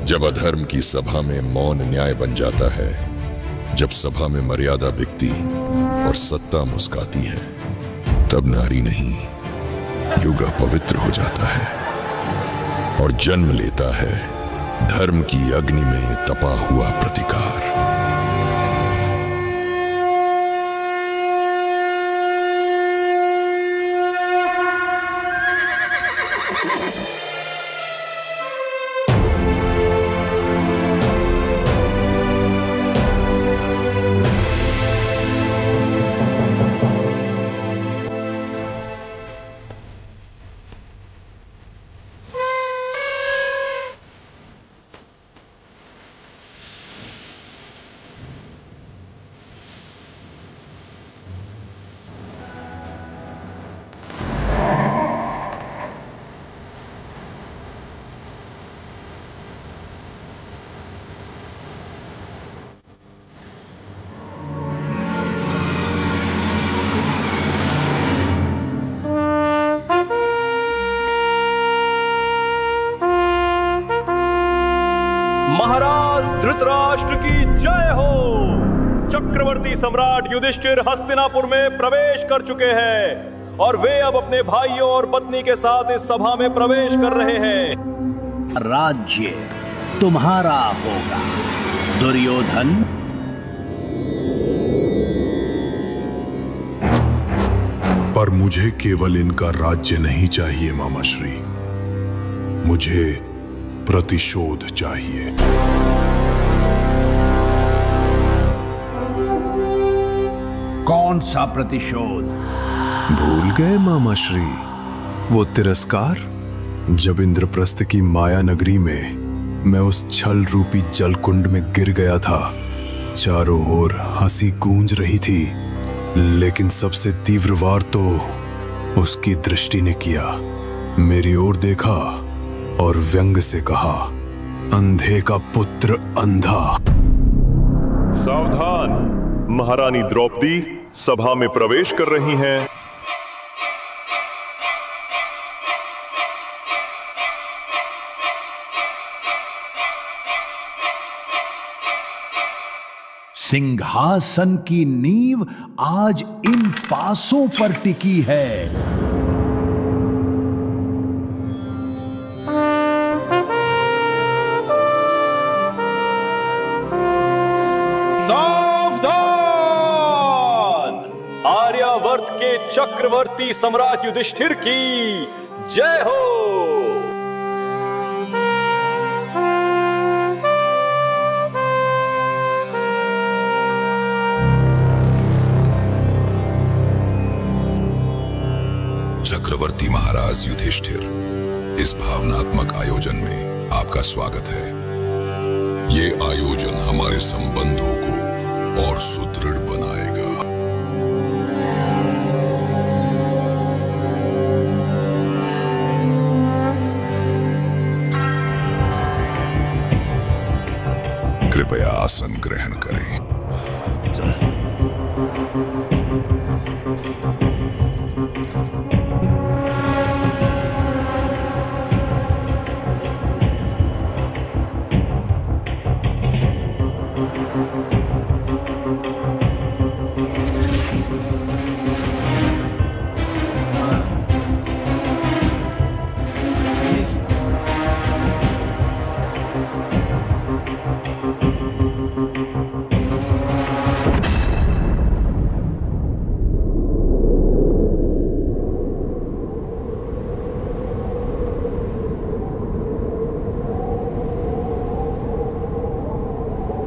जब अधर्म की सभा में मौन न्याय बन जाता है, जब सभा में मर्यादा बिकती और सत्ता मुस्काती है, तब नारी नहीं, युग पवित्र हो जाता है और जन्म लेता है धर्म की अग्नि में तपा हुआ प्रतिकार। महाराज धृतराष्ट्र की जय हो। चक्रवर्ती सम्राट युधिष्ठिर हस्तिनापुर में प्रवेश कर चुके हैं और वे अब अपने भाइयों और पत्नी के साथ इस सभा में प्रवेश कर रहे हैं। राज्य तुम्हारा होगा दुर्योधन। पर मुझे केवल इनका राज्य नहीं चाहिए मामाश्री, मुझे प्रतिशोध चाहिए। कौन सा प्रतिशोध? भूल गए मामाश्री वो तिरस्कार, जब इंद्रप्रस्थ की माया नगरी में मैं उस छल रूपी जलकुंड में गिर गया था। चारों ओर हंसी गूंज रही थी, लेकिन सबसे तीव्र वार तो उसकी दृष्टि ने किया। मेरी ओर देखा और व्यंग से कहा, अंधे का पुत्र अंधा। सावधान, महारानी द्रौपदी सभा में प्रवेश कर रही हैं। सिंहासन की नींव आज इन पासों पर टिकी है। सावधान, आर्यावर्त के चक्रवर्ती सम्राट युधिष्ठिर की जय हो। चक्रवर्ती महाराज युधिष्ठिर, इस भावनात्मक आयोजन में आपका स्वागत है। ये आयोजन हमारे संबंधों को और सुदृढ़ बनाएगा। कृपया आसन ग्रहण करें।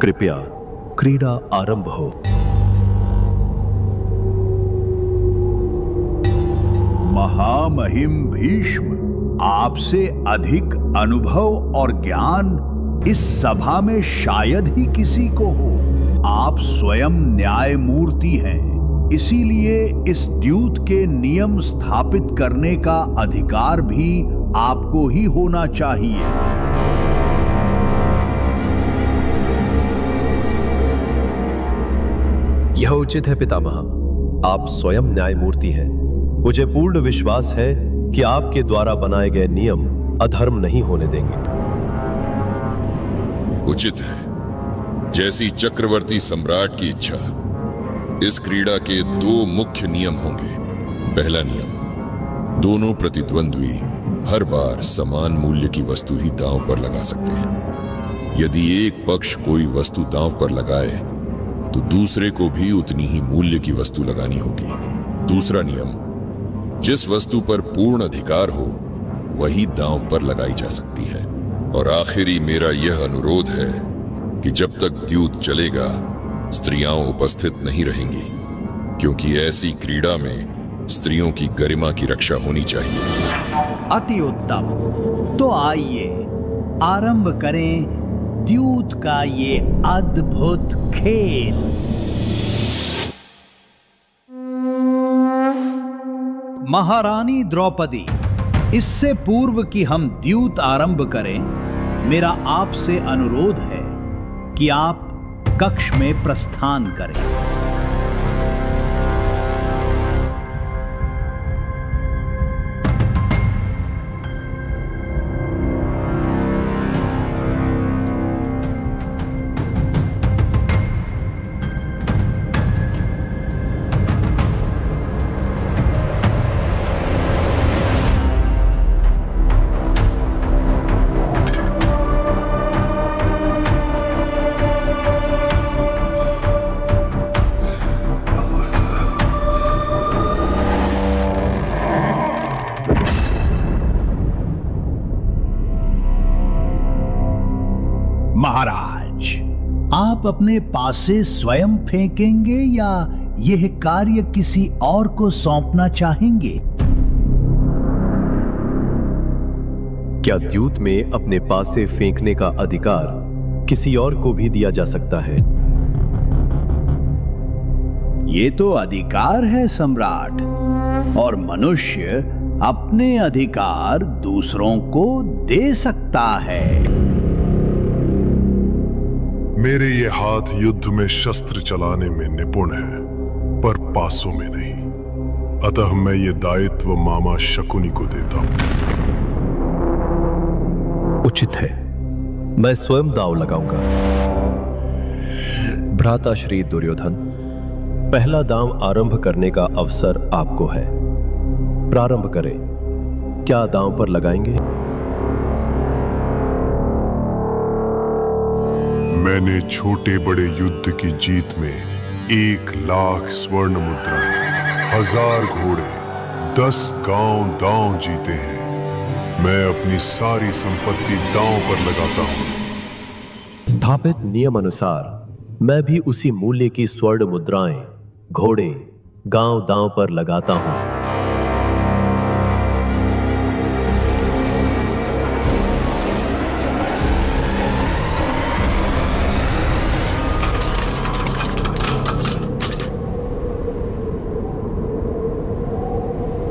कृपया क्रीड़ा आरंभ हो। महामहिम भीष्म, आपसे अधिक अनुभव और ज्ञान इस सभा में शायद ही किसी को हो। आप स्वयं न्यायमूर्ति हैं, इसीलिए इस द्यूत के नियम स्थापित करने का अधिकार भी आपको ही होना चाहिए। यह उचित है पितामह, आप स्वयं न्यायमूर्ति हैं। मुझे पूर्ण विश्वास है कि आपके द्वारा बनाए गए नियम अधर्म नहीं होने देंगे। उचित है। जैसी चक्रवर्ती सम्राट की इच्छा, इस क्रीड़ा के 2 मुख्य नियम होंगे। पहला नियम, दोनों प्रतिद्वंद्वी हर बार समान मूल्य की वस्तु ही दांव पर लगा सकते हैं। यदि एक पक्ष कोई वस्तु दांव पर लगाए तो दूसरे को भी उतनी ही मूल्य की वस्तु लगानी होगी। दूसरा नियम, जिस वस्तु पर पूर्ण अधिकार हो वही दांव पर लगाई जा सकती है। और आखिरी मेरा यह अनुरोध है कि जब तक द्यूत चलेगा स्त्रियां उपस्थित नहीं रहेंगी, क्योंकि ऐसी क्रीड़ा में स्त्रियों की गरिमा की रक्षा होनी चाहिए। अति उत्तम। तो आइए आरंभ करें द्यूत का ये अद्भुत खेल। महारानी द्रौपदी, इससे पूर्व कि हम द्यूत आरंभ करें, मेरा आपसे अनुरोध है कि आप कक्ष में प्रस्थान करें। महाराज, आप अपने पासे स्वयं फेंकेंगे या यह कार्य किसी और को सौंपना चाहेंगे? क्या द्यूत में अपने पास से फेंकने का अधिकार किसी और को भी दिया जा सकता है? ये तो अधिकार है सम्राट, और मनुष्य अपने अधिकार दूसरों को दे सकता है। मेरे ये हाथ युद्ध में शस्त्र चलाने में निपुण है, पर पासों में नहीं। अतः मैं ये दायित्व मामा शकुनी को देता हूं। उचित है, मैं स्वयं दांव लगाऊंगा। भ्राता श्री दुर्योधन, पहला दांव आरंभ करने का अवसर आपको है। प्रारंभ करें। क्या दांव पर लगाएंगे? मैंने छोटे बड़े युद्ध की जीत में 1,00,000 स्वर्ण मुद्राएं, 1000 घोड़े, 10 गांव दांव जीते हैं। मैं अपनी सारी संपत्ति दांव पर लगाता हूं। स्थापित नियम अनुसार मैं भी उसी मूल्य की स्वर्ण मुद्राएं, घोड़े, गांव दांव पर लगाता हूं।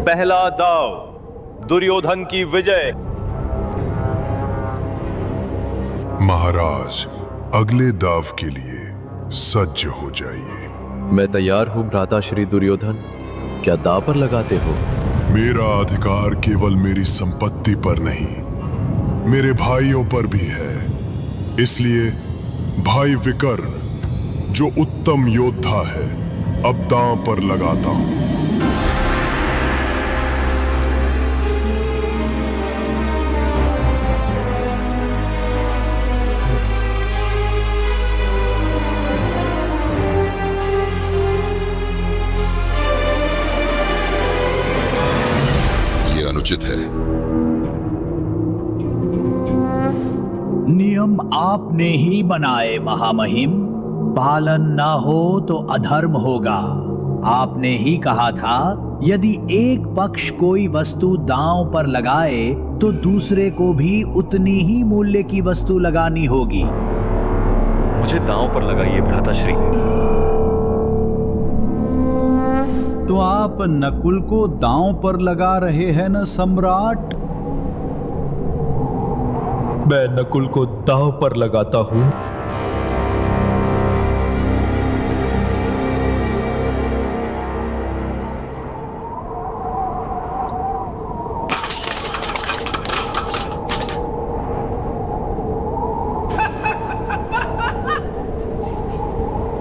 पहला दाव, दुर्योधन की विजय। महाराज, अगले दाव के लिए सज्ज हो जाइए। मैं तैयार हूं भ्राता श्री दुर्योधन। क्या दांव पर लगाते हो? मेरा अधिकार केवल मेरी संपत्ति पर नहीं, मेरे भाइयों पर भी है। इसलिए भाई विकर्ण, जो उत्तम योद्धा है, अब दांव पर लगाता हूं। उचित है। नियम आपने ही बनाए महामहिम। पालन ना हो तो अधर्म होगा। आपने ही कहा था, यदि एक पक्ष कोई वस्तु दांव पर लगाए तो दूसरे को भी उतनी ही मूल्य की वस्तु लगानी होगी। मुझे दांव पर लगाइए भ्राताश्री। तो आप नकुल को दांव पर लगा रहे हैं न सम्राट? मैं नकुल को दांव पर लगाता हूं।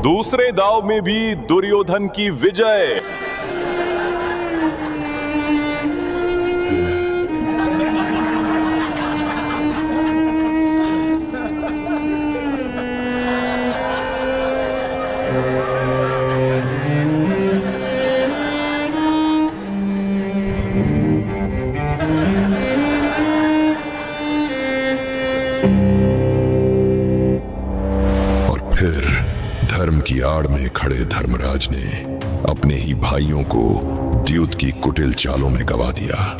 दूसरे दांव में भी दुर्योधन की विजय। फिर धर्म की आड़ में खड़े धर्मराज ने अपने ही भाइयों को द्यूत की कुटिल चालों में गवा दिया।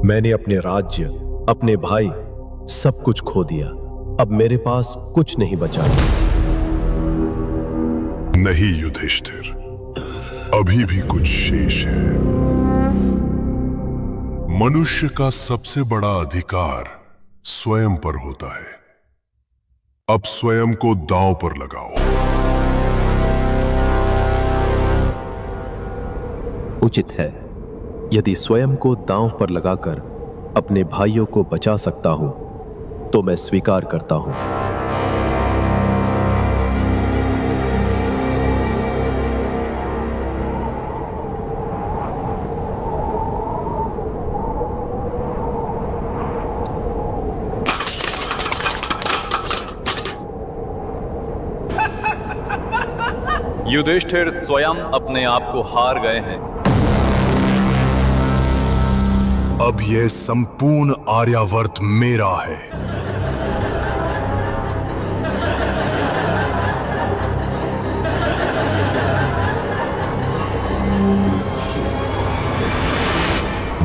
मैंने अपने राज्य, अपने भाई, सब कुछ खो दिया। अब मेरे पास कुछ नहीं बचा। नहीं युधिष्ठिर, अभी भी कुछ शेष है। मनुष्य का सबसे बड़ा अधिकार स्वयं पर होता है। अब स्वयं को दांव पर लगाओ। उचित है। यदि स्वयं को दांव पर लगाकर अपने भाइयों को बचा सकता हूं तो मैं स्वीकार करता हूं। युधिष्ठिर स्वयं अपने आप को हार गए हैं। अब यह संपूर्ण आर्यावर्त मेरा है।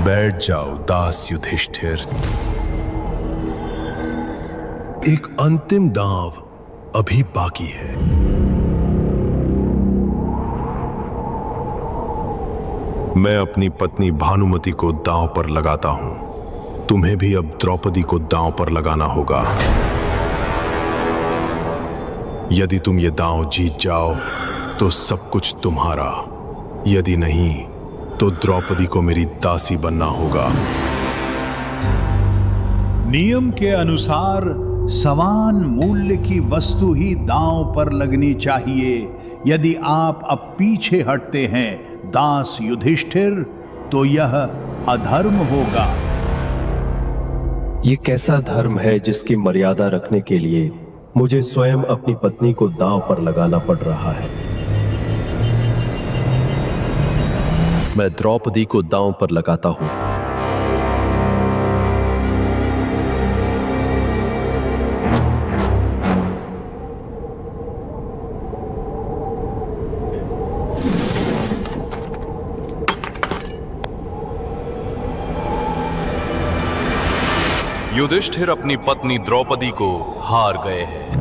बैठ जाओ दास युधिष्ठिर। एक अंतिम दांव अभी बाकी है। मैं अपनी पत्नी भानुमति को दांव पर लगाता हूं। तुम्हें भी अब द्रौपदी को दांव पर लगाना होगा। यदि तुम ये दांव जीत जाओ तो सब कुछ तुम्हारा, यदि नहीं तो द्रौपदी को मेरी दासी बनना होगा। नियम के अनुसार समान मूल्य की वस्तु ही दांव पर लगनी चाहिए। यदि आप अब पीछे हटते हैं दास युधिष्ठिर, तो यह अधर्म होगा। ये कैसा धर्म है जिसकी मर्यादा रखने के लिए मुझे स्वयं अपनी पत्नी को दांव पर लगाना पड़ रहा है। मैं द्रौपदी को दांव पर लगाता हूं। युधिष्ठिर अपनी पत्नी द्रौपदी को हार गए हैं।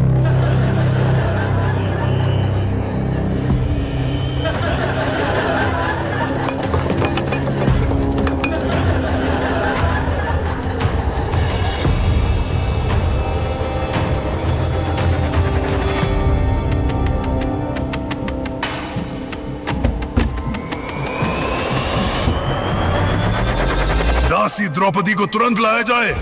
दासी द्रौपदी को तुरंत लाया जाए।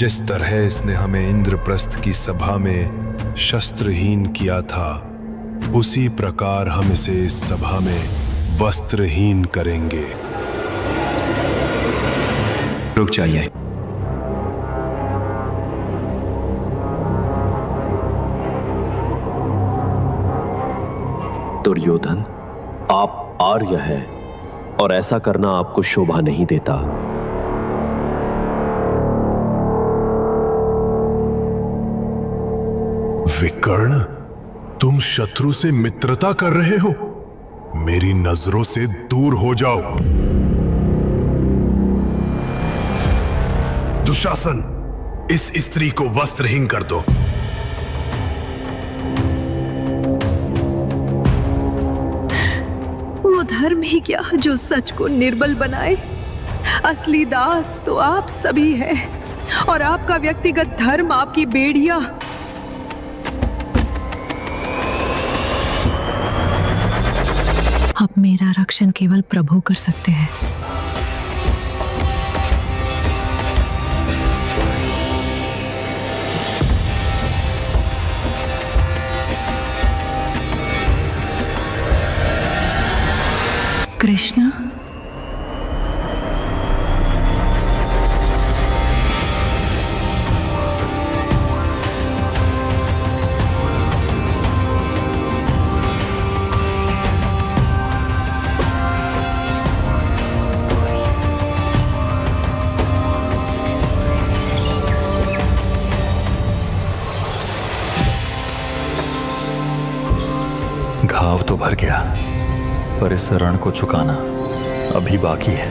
जिस तरह इसने हमें इंद्रप्रस्थ की सभा में शस्त्रहीन किया था, उसी प्रकार हम इसे इस सभा में वस्त्रहीन करेंगे। रुक जाइए। दुर्योधन, आप आर्य हैं और ऐसा करना आपको शोभा नहीं देता। विकर्ण, तुम शत्रु से मित्रता कर रहे हो? मेरी नजरों से दूर हो जाओ। दुशासन, इस स्त्री को वस्त्रहीन कर दो। वो धर्म ही क्या जो सच को निर्बल बनाए? असली दास तो आप सभी हैं और आपका व्यक्तिगत धर्म आपकी बेड़िया। अब मेरा रक्षण केवल प्रभु कर सकते हैं। कृष्ण, घाव तो भर गया, पर इस रण को चुकाना अभी बाकी है।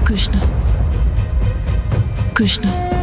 कृष्ण, कृष्ण।